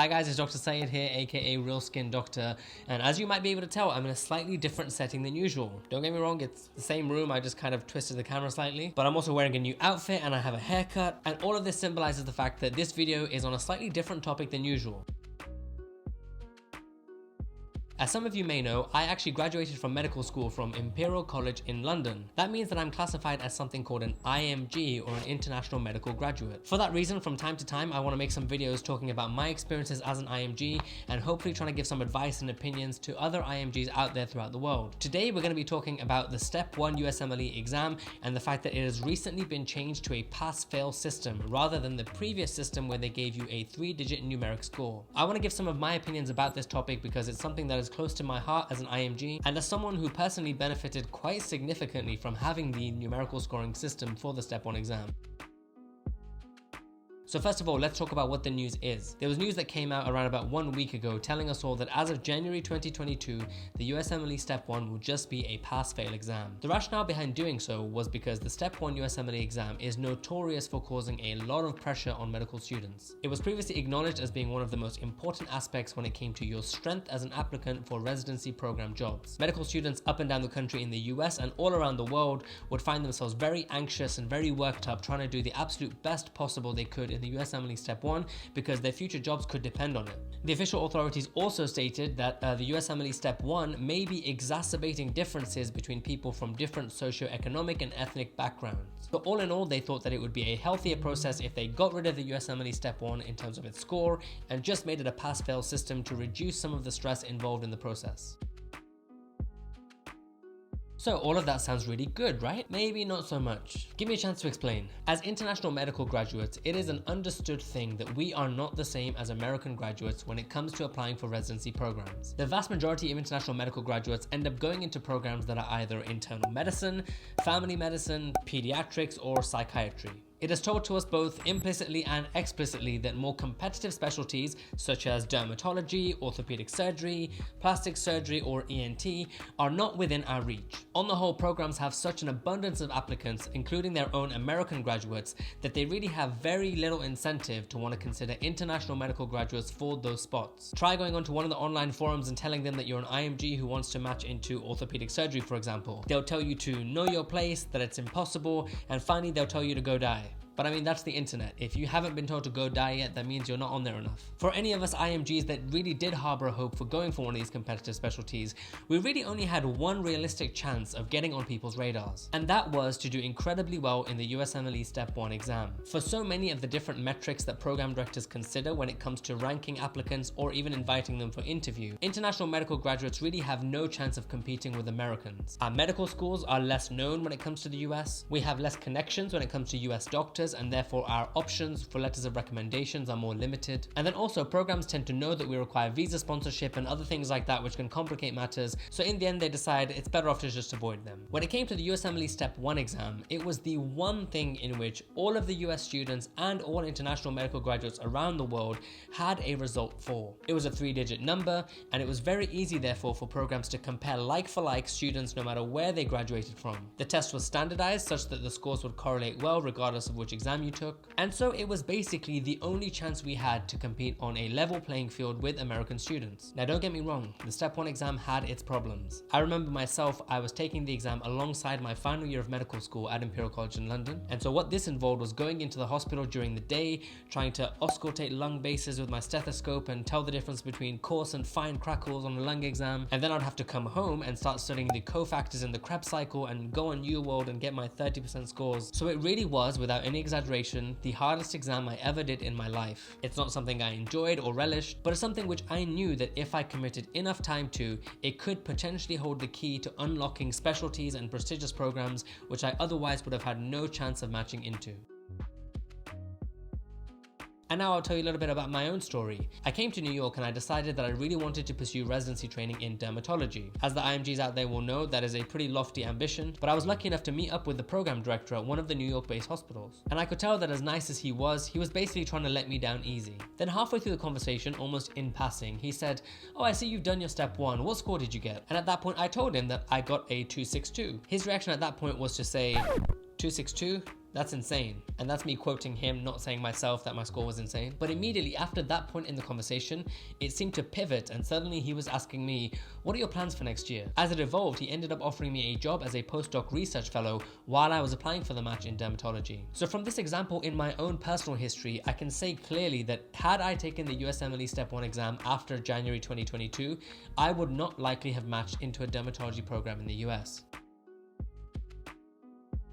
Hi guys, it's Dr. Syed here, aka Real Skin Doctor, and as you might be able to tell, I'm in a slightly different setting than usual. Don't get me wrong, it's the same room, I just kind of twisted the camera slightly, but I'm also wearing a new outfit and I have a haircut, and all of this symbolizes the fact that this video is on a slightly different topic than usual. As some of you may know, I actually graduated from medical school from Imperial College in London. That means that I'm classified as something called an IMG, or an International Medical Graduate. For that reason, from time to time, I want to make some videos talking about my experiences as an IMG and hopefully trying to give some advice and opinions to other IMGs out there throughout the world. Today, we're going to be talking about the Step 1 USMLE exam and the fact that it has recently been changed to a pass-fail system rather than the previous system where they gave you a 3-digit numeric score. I want to give some of my opinions about this topic because it's something that is close to my heart as an IMG and as someone who personally benefited quite significantly from having the numerical scoring system for the Step 1 exam. So first of all, let's talk about what the news is. There was news that came out around about 1 week ago telling us all that as of January 2022, the USMLE Step 1 will just be a pass-fail exam. The rationale behind doing so was because the Step 1 USMLE exam is notorious for causing a lot of pressure on medical students. It was previously acknowledged as being one of the most important aspects when it came to your strength as an applicant for residency program jobs. Medical students up and down the country in the US and all around the world would find themselves very anxious and very worked up trying to do the absolute best possible they could in the USMLE Step 1 because their future jobs could depend on it. The official authorities also stated that the USMLE Step 1 may be exacerbating differences between people from different socio-economic and ethnic backgrounds. So all in all, they thought that it would be a healthier process if they got rid of the USMLE Step 1 in terms of its score and just made it a pass-fail system to reduce some of the stress involved in the process. So all of that sounds really good, right? Maybe not so much. Give me a chance to explain. As international medical graduates, it is an understood thing that we are not the same as American graduates when it comes to applying for residency programs. The vast majority of international medical graduates end up going into programs that are either internal medicine, family medicine, pediatrics, or psychiatry. It is told to us both implicitly and explicitly that more competitive specialties such as dermatology, orthopedic surgery, plastic surgery, or ENT are not within our reach. On the whole, programs have such an abundance of applicants, including their own American graduates, that they really have very little incentive to want to consider international medical graduates for those spots. Try going onto one of the online forums and telling them that you're an IMG who wants to match into orthopedic surgery, for example. They'll tell you to know your place, that it's impossible, and finally they'll tell you to go die. But I mean, that's the internet. If you haven't been told to go die yet, that means you're not on there enough. For any of us IMGs that really did harbor a hope for going for one of these competitive specialties, we really only had one realistic chance of getting on people's radars. And that was to do incredibly well in the USMLE Step 1 exam. For so many of the different metrics that program directors consider when it comes to ranking applicants or even inviting them for interview, international medical graduates really have no chance of competing with Americans. Our medical schools are less known when it comes to the US. We have less connections when it comes to US doctors, and therefore our options for letters of recommendations are more limited. And then also programs tend to know that we require visa sponsorship and other things like that which can complicate matters, so in the end they decide it's better off to just avoid them. When it came to the USMLE Step 1 exam, it was the one thing in which all of the US students and all international medical graduates around the world had a result for. It was a 3-digit number, and it was very easy therefore for programs to compare like for like students no matter where they graduated from. The test was standardized such that the scores would correlate well regardless of which exam you took, and so it was basically the only chance we had to compete on a level playing field with American students. Now don't get me wrong, the Step 1 exam had its problems. I remember myself, I was taking the exam alongside my final year of medical school at Imperial College in London, and so what this involved was going into the hospital during the day, trying to auscultate lung bases with my stethoscope and tell the difference between coarse and fine crackles on a lung exam, and then I'd have to come home and start studying the cofactors in the Krebs cycle and go on UWorld and get my 30% scores. So it really was, without any exaggeration, the hardest exam I ever did in my life. It's not something I enjoyed or relished, but it's something which I knew that if I committed enough time to, it could potentially hold the key to unlocking specialties and prestigious programs which I otherwise would have had no chance of matching into. And now I'll tell you a little bit about my own story. I came to New York and I decided that I really wanted to pursue residency training in dermatology. As the IMGs out there will know, that is a pretty lofty ambition, but I was lucky enough to meet up with the program director at one of the New York-based hospitals. And I could tell that as nice as he was basically trying to let me down easy. Then halfway through the conversation, almost in passing, he said, "Oh, I see you've done your Step 1. What score did you get?" And at that point, I told him that I got a 262. His reaction at that point was to say, 262? That's insane. And that's me quoting him, not saying myself that my score was insane. But immediately after that point in the conversation, it seemed to pivot and suddenly he was asking me, what are your plans for next year? As it evolved, he ended up offering me a job as a postdoc research fellow while I was applying for the match in dermatology. So from this example in my own personal history, I can say clearly that had I taken the USMLE Step 1 exam after January 2022, I would not likely have matched into a dermatology program in the US.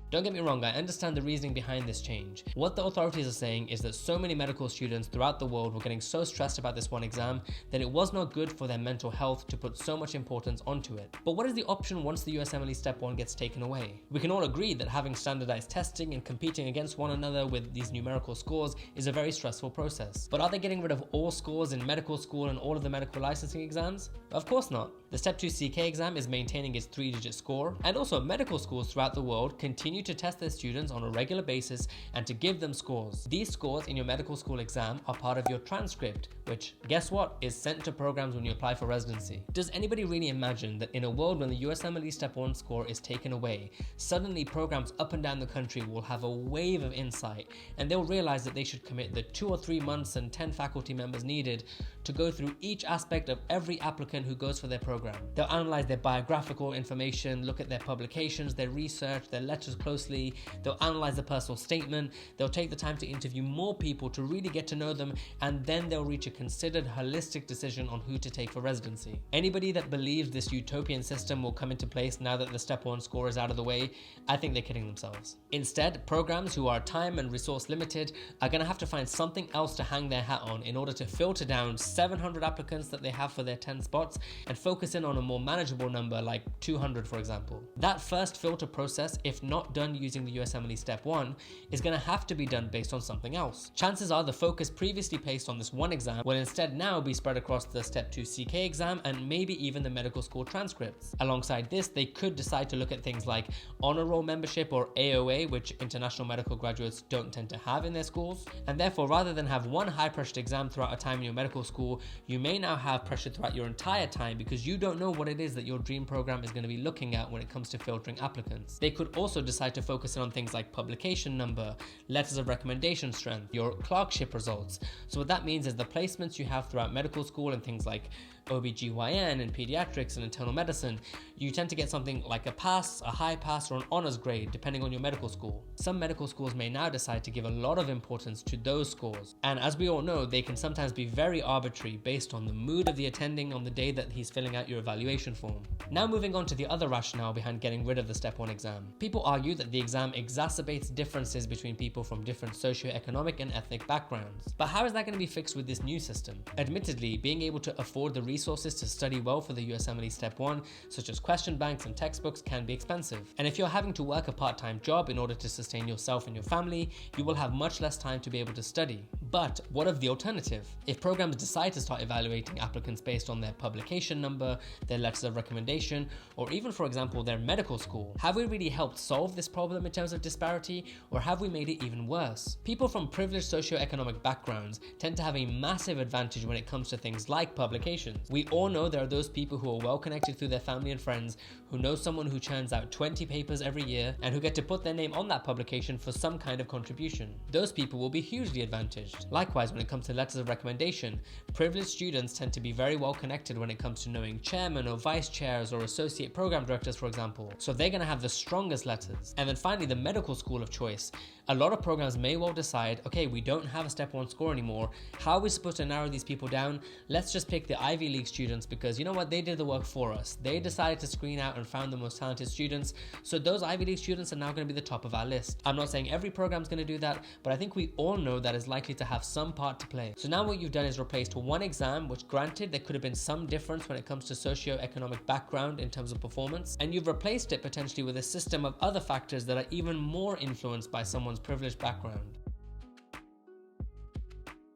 Don't get me wrong, I understand the reasoning behind this change. What the authorities are saying is that so many medical students throughout the world were getting so stressed about this one exam that it was not good for their mental health to put so much importance onto it. But what is the option once the USMLE Step 1 gets taken away? We can all agree that having standardized testing and competing against one another with these numerical scores is a very stressful process. But are they getting rid of all scores in medical school and all of the medical licensing exams? Of course not. The Step 2 CK exam is maintaining its 3-digit score, and also medical schools throughout the world continue to test their students on a regular basis and to give them scores. These scores in your medical school exam are part of your transcript, which, guess what, is sent to programs when you apply for residency. Does anybody really imagine that in a world when the USMLE Step 1 score is taken away, suddenly programs up and down the country will have a wave of insight and they'll realize that they should commit the 2 or 3 months and 10 faculty members needed to go through each aspect of every applicant who goes for their program. They'll analyze their biographical information, look at their publications, their research, their letters closely. They'll analyze the personal statement. They'll take the time to interview more people to really get to know them, and then they'll reach a considered holistic decision on who to take for residency. Anybody that believes this utopian system will come into place now that the Step 1 score is out of the way, I think they're kidding themselves. Instead, programs who are time and resource limited are going to have to find something else to hang their hat on in order to filter down 700 applicants that they have for their 10 spots and focus in on a more manageable number like 200, for example. That first filter process, if not done using the USMLE Step 1, is going to have to be done based on something else. Chances are the focus previously placed on this one exam will instead now be spread across the Step 2 CK exam and maybe even the medical school transcripts. Alongside this, they could decide to look at things like honor roll membership or AOA, which international medical graduates don't tend to have in their schools. And therefore, rather than have one high-pressured exam throughout a time in your medical school, you may now have pressure throughout your entire time because you don't know what it is that your dream program is going to be looking at when it comes to filtering applicants. They could also decide to focus in on things like publication number, letters of recommendation strength, your clerkship results. So what that means is the placements you have throughout medical school and things like OBGYN and pediatrics and internal medicine, you tend to get something like a pass, a high pass, or an honors grade depending on your medical school. Some medical schools may now decide to give a lot of importance to those scores, and as we all know, they can sometimes be very arbitrary based on the mood of the attending on the day that he's filling out your evaluation form. Now moving on to the other rationale behind getting rid of the Step 1 exam. People argue that the exam exacerbates differences between people from different socioeconomic and ethnic backgrounds. But how is that going to be fixed with this new system? Admittedly, being able to afford the resources to study well for the USMLE Step 1, such as question banks and textbooks, can be expensive. And if you're having to work a part-time job in order to sustain yourself and your family, you will have much less time to be able to study. But what of the alternative? If programs decide to start evaluating applicants based on their publication number, their letters of recommendation, or even, for example, their medical school, have we really helped solve this problem in terms of disparity, or have we made it even worse? People from privileged socioeconomic backgrounds tend to have a massive advantage when it comes to things like publications. We all know there are those people who are well connected through their family and friends, who know someone who churns out 20 papers every year, and who get to put their name on that publication for some kind of contribution. Those people will be hugely advantaged. Likewise, when it comes to letters of recommendation, privileged students tend to be very well connected when it comes to knowing chairman or vice chairs or associate program directors, for example. So they're going to have the strongest letters. And then finally, the medical school of choice. A lot of programs may well decide, okay, we don't have a Step 1 score anymore. How are we supposed to narrow these people down? Let's just pick the Ivy League students because you know what? They did the work for us. They decided to screen out and found the most talented students. So those Ivy League students are now going to be the top of our list. I'm not saying every program is going to do that, but I think we all know that is likely to have some part to play. So now what you've done is replaced one exam, which granted there could have been some difference when it comes to socioeconomic background in terms of performance, and you've replaced it potentially with a system of other factors that are even more influenced by someone's privileged background.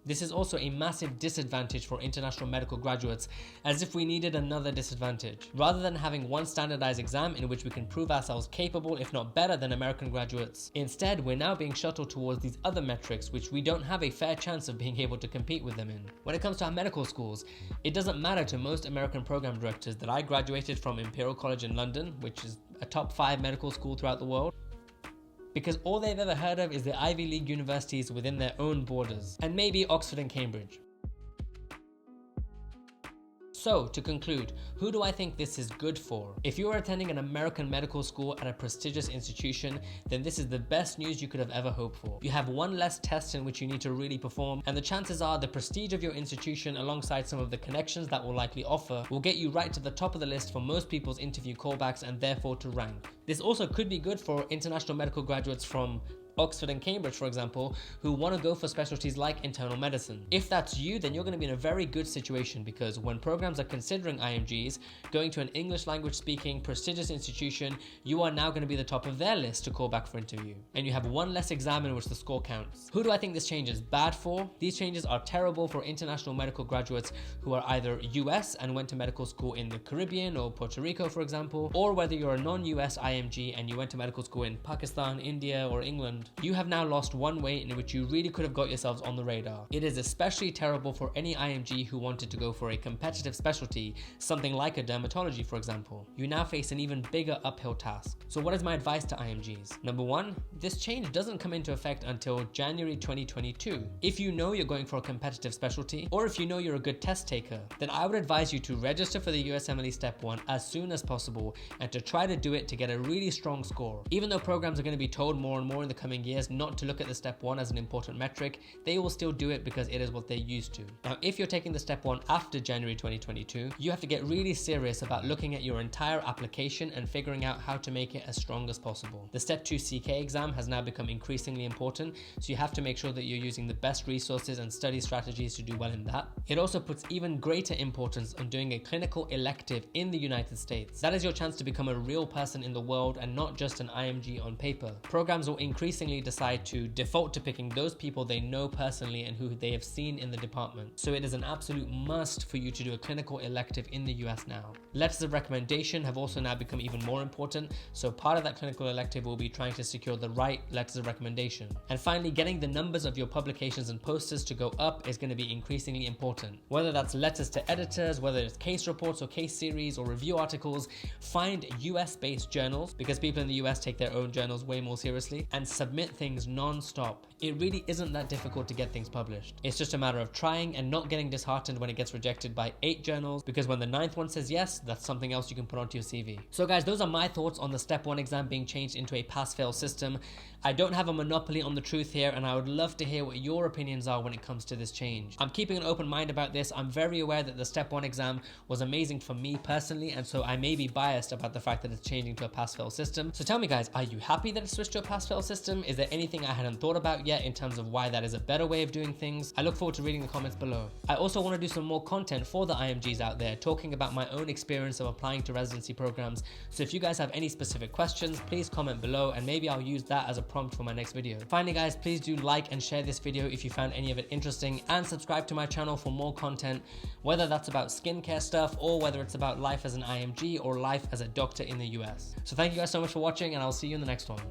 This is also a massive disadvantage for international medical graduates, as if we needed another disadvantage. Rather than having one standardized exam in which we can prove ourselves capable, if not better than American graduates, instead we're now being shuttled towards these other metrics which we don't have a fair chance of being able to compete with them in. When it comes to our medical schools, it doesn't matter to most American program directors that I graduated from Imperial College in London, which is a top 5 medical school throughout the world. because all they've ever heard of is the Ivy League universities within their own borders, and maybe Oxford and Cambridge. So, to conclude, who do I think this is good for? If you are attending an American medical school at a prestigious institution, then this is the best news you could have ever hoped for. You have one less test in which you need to really perform, and the chances are the prestige of your institution alongside some of the connections that will likely offer will get you right to the top of the list for most people's interview callbacks and therefore to rank. This also could be good for international medical graduates from Oxford and Cambridge, for example, who want to go for specialties like internal medicine. If that's you, then you're going to be in a very good situation, because when programs are considering IMGs, going to an English language speaking prestigious institution, you are now going to be the top of their list to call back for interview. And you have one less exam in which the score counts. Who do I think this change is bad for? These changes are terrible for international medical graduates who are either US and went to medical school in the Caribbean or Puerto Rico, for example, or whether you're a non-US IMG and you went to medical school in Pakistan, India, or England. You have now lost one way in which you really could have got yourselves on the radar. It is especially terrible for any IMG who wanted to go for a competitive specialty, something like a dermatology, for example. You now face an even bigger uphill task. So what is my advice to IMGs? Number one, this change doesn't come into effect until January 2022. If you know you're going for a competitive specialty, or if you know you're a good test taker, then I would advise you to register for the USMLE Step 1 as soon as possible and to try to do it to get a really strong score. Even though programs are going to be told more and more in the coming years not to look at the Step 1 as an important metric, they will still do it because it is what they're used to. Now, if you're taking the Step 1 after January 2022, you have to get really serious about looking at your entire application and figuring out how to make it as strong as possible. The Step 2 CK exam has now become increasingly important, so you have to make sure that you're using the best resources and study strategies to do well in that. It also puts even greater importance on doing a clinical elective in the United States. That is your chance to become a real person in the world and not just an IMG on paper. Programs will increasingly decide to default to picking those people they know personally and who they have seen in the department. So it is an absolute must for you to do a clinical elective in the US now. Letters of recommendation have also now become even more important, so part of that clinical elective will be trying to secure the right letters of recommendation. And finally, getting the numbers of your publications and posters to go up is going to be increasingly important. Whether that's letters to editors, whether it's case reports or case series or review articles, find US-based journals, because people in the US take their own journals way more seriously, and submit things non-stop. It really isn't that difficult to get things published. It's just a matter of trying and not getting disheartened when it gets rejected by 8 journals, because when the 9th one says yes, that's something else you can put onto your CV. So guys, those are my thoughts on the Step 1 exam being changed into a pass-fail system. I don't have a monopoly on the truth here, and I would love to hear what your opinions are when it comes to this change. I'm keeping an open mind about this. I'm very aware that the Step 1 exam was amazing for me personally, and so I may be biased about the fact that it's changing to a pass-fail system. So tell me guys, are you happy that it switched to a pass-fail system? Is there anything I hadn't thought about yet in terms of why that is a better way of doing things? I look forward to reading the comments below. I also want to do some more content for the IMGs out there, talking about my own experience of applying to residency programs. So if you guys have any specific questions, please comment below and maybe I'll use that as a prompt for my next video. Finally guys, please do like and share this video if you found any of it interesting, and subscribe to my channel for more content, whether that's about skincare stuff or whether it's about life as an IMG or life as a doctor in the US. So thank you guys so much for watching, and I'll see you in the next one.